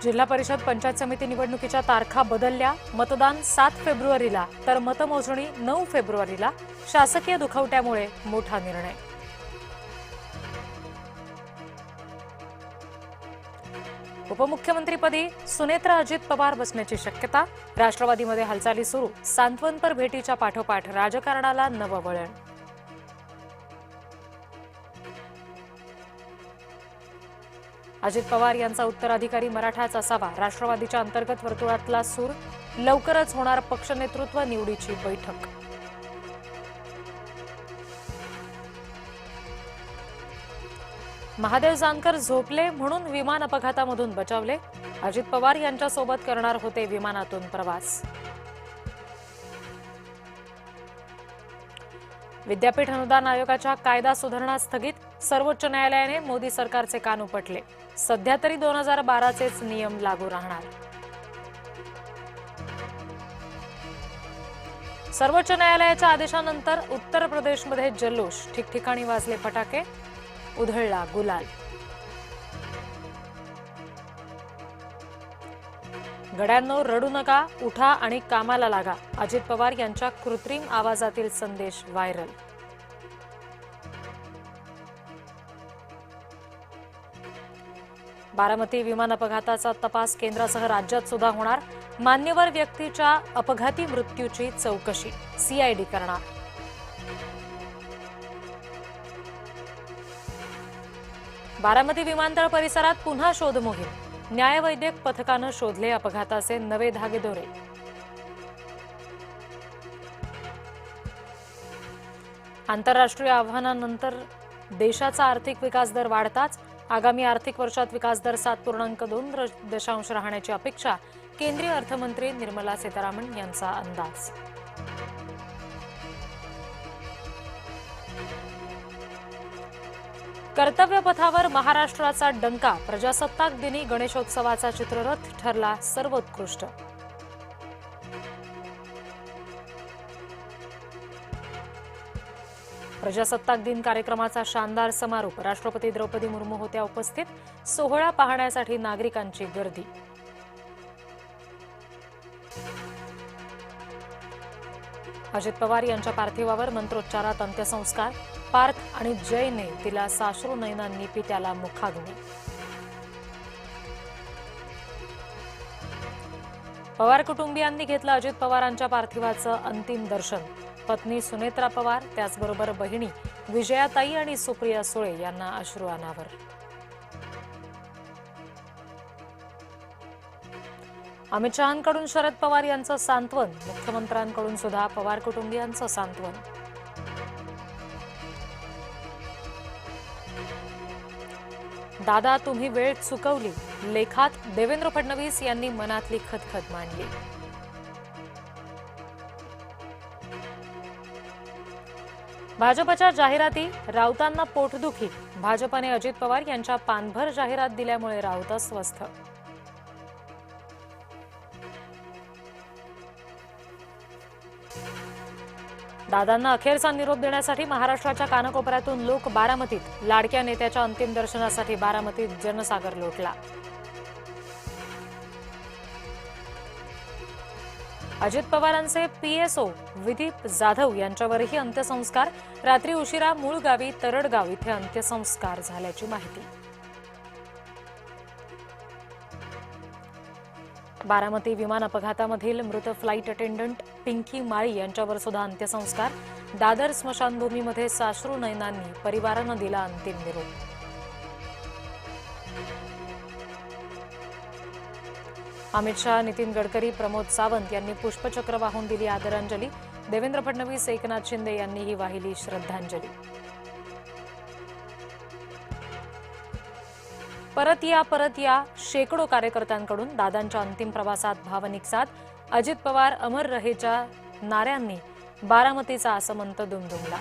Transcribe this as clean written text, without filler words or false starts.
जिल्हा परिषद पंचायत समिती निवडणुकीच्या तारखा बदलल्या। मतदान 7 फेब्रुवारीला तर मतमोजणी 9 फेब्रुवारीला। शासकीय दुखवट्यामुळे मोठा निर्णय। उपमुख्यमंत्रीपदी सुनेत्रा अजित पवार बसण्याची शक्यता। राष्ट्रवादीमध्ये हालचाली सुरू। सांत्वनपर भेटीच्या पाठोपाठ राजकारणाला नवं वळण। अजित पवार यांचा उत्तराधिकारी मराठाच असावा, राष्ट्रवादीच्या अंतर्गत वर्तुळातला सूर। लवकरच होणार पक्ष नेतृत्व निवडीची बैठक। महादेव जानकर झोपले म्हणून विमान अपघातामधून बचावले। अजित पवार यांच्यासोबत करणार होते विमानातून प्रवास। विद्यापीठ अनुदान आयोगाच्या कायदा सुधारणा स्थगित। सर्वोच्च न्यायालयाने मोदी सरकारचे कान उपटले। सध्या तरी 2012चेच नियम लागू राहणार। सर्वोच्च न्यायालयाच्या आदेशानंतर उत्तर प्रदेशमध्ये जल्लोष। ठिकठिकाणी वाजले फटाके, उधळला गुलाल। गड्यांनो रडू नका, उठा आणि कामाला लागा। अजित पवार यांच्या कृत्रिम आवाजातील संदेश व्हायरल। बारामती विमान अपघाताचा तपास केंद्रासह राज्यात सुद्धा होणार। मान्यवर व्यक्तीच्या अपघाती मृत्यूची चौकशी सीआयडी करणार। बारामती विमानतळ परिसरात पुन्हा शोध मोहीम। न्यायवैद्यक पथकानं शोधले अपघाताचे नवे धागेदोरे। आंतरराष्ट्रीय आव्हानांनंतर देशाचा आर्थिक विकास दर वाढताच। आगामी आर्थिक वर्षात विकास दर 7.2% राहण्याची अपेक्षा। केंद्रीय अर्थमंत्री निर्मला सीतारामन यांचा अंदाज। कर्तव्यपथावर महाराष्ट्राचा डंका। प्रजासत्ताक दिनी गणेशोत्सवाचा चित्ररथ ठरला सर्वोत्कृष्ट। प्रजासत्ताक दिन कार्यक्रमाचा शानदार समारोप। राष्ट्रपती द्रौपदी मुर्मू होत्या उपस्थित। सोहळा पाहण्यासाठी नागरिकांची गर्दी। अजित पवार यांच्या पार्थिवावर मंत्रोच्चारात अंत्यसंस्कार। पार्थ आणि जयने तिला साश्रू नयनांनी पित्याला मुखाग्नी। पवार कुटुंबियांनी घेतलं अजित पवारांच्या पार्थिवाचं अंतिम दर्शन। पत्नी सुनेत्रा पवार, त्याचबरोबर बहिणी विजयाताई आणि सुप्रिया सुळे यांना अश्रू अनावर। अमित शहांकडून शरद पवार यांचं सांत्वन। मुख्यमंत्र्यांकडून सुद्धा पवार कुटुंबियांचं सांत्वन। दादा तुम्ही वेळ चुकवली। लेखात देवेंद्र फडणवीस यांनी मनातली खदखद मांडली। भाजपच्या जाहिराती राऊतांना पोटदुखी। भाजपने अजित पवार यांच्या पानभर जाहिरात दिल्यामुळे राऊत अस्वस्थ। दादांना अखेरचा निरोप देण्यासाठी महाराष्ट्राच्या कानाकोपऱ्यातून लोक बारामतीत। लाडक्या नेत्याच्या अंतिम दर्शनासाठी बारामतीत जनसागर लोटला। अजित पवारांचे पीएसओ विदीप जाधव यांच्यावरही अंत्यसंस्कार। रात्री उशिरा मूळ गावी तरडगाव इथे अंत्यसंस्कार झाल्याची माहिती। बारामती विमान अपघातामधील मृत फ्लाईट अटेंडंट पिंकी माळी यांच्यावर सुद्धा अंत्यसंस्कार। दादर स्मशानभूमीमध्ये साश्रू नयनांनी परिवारानं दिला अंतिम निरोप। अमित शहा, नितीन गडकरी, प्रमोद सावंत यांनी पुष्पचक्र वाहून दिली आदरांजली। देवेंद्र फडणवीस, एकनाथ शिंदे यांनीही वाहिली श्रद्धांजली। परत या शेकडो कार्यकर्त्यांकडून दादांच्या अंतिम प्रवासात भावनिक साथ। अजित पवार अमर रहेच्या नाऱ्यांनी बारामतीचा आसमंत दुमदुमला।